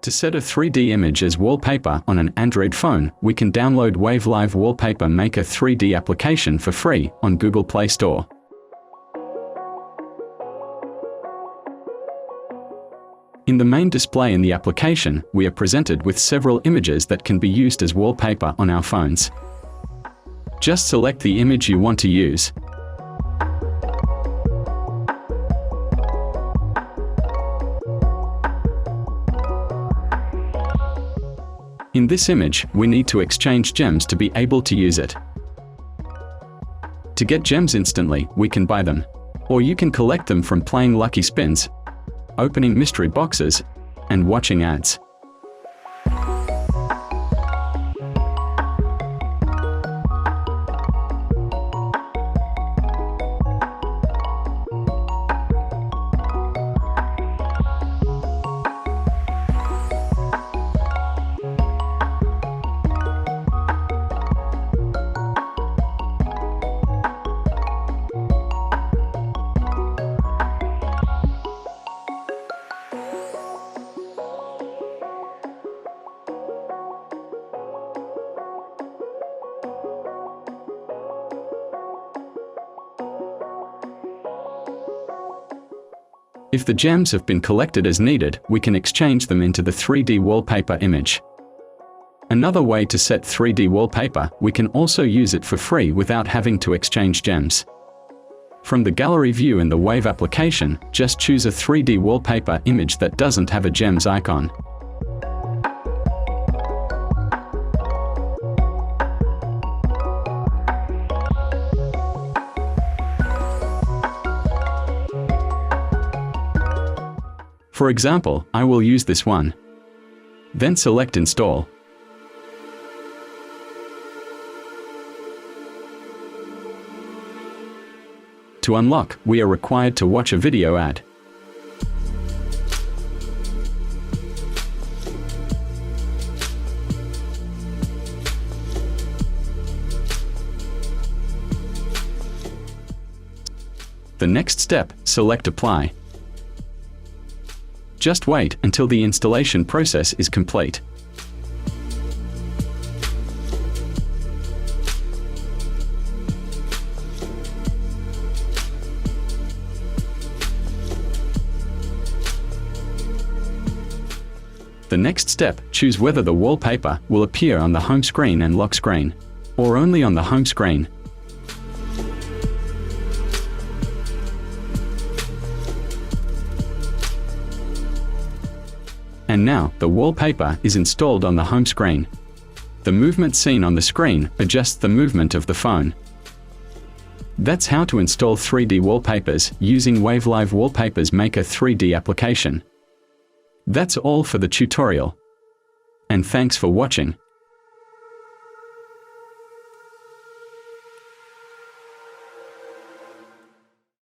To set a 3D image as wallpaper on an Android phone, we can download WaveLive Wallpaper Maker 3D application for free on Google Play Store. In the main display in the application, we are presented with several images that can be used as wallpaper on our phones. Just select the image you want to use. In this image, we need to exchange gems to be able to use it. To get gems instantly, we can buy them. Or you can collect them from playing lucky spins, opening mystery boxes, and watching ads. If the gems have been collected as needed, we can exchange them into the 3D wallpaper image. Another way to set 3D wallpaper, we can also use it for free without having to exchange gems. From the gallery view in the Wave application, just choose a 3D wallpaper image that doesn't have a gems icon. For example, I will use this one. Then select Install. To unlock, we are required to watch a video ad. The next step, select Apply. Just wait until the installation process is complete. The next step, choose whether the wallpaper will appear on the home screen and lock screen, or only on the home screen. And now, the wallpaper is installed on the home screen. The movement seen on the screen adjusts the movement of the phone. That's how to install 3D wallpapers using WaveLive Wallpapers Maker 3D application. That's all for the tutorial. And thanks for watching.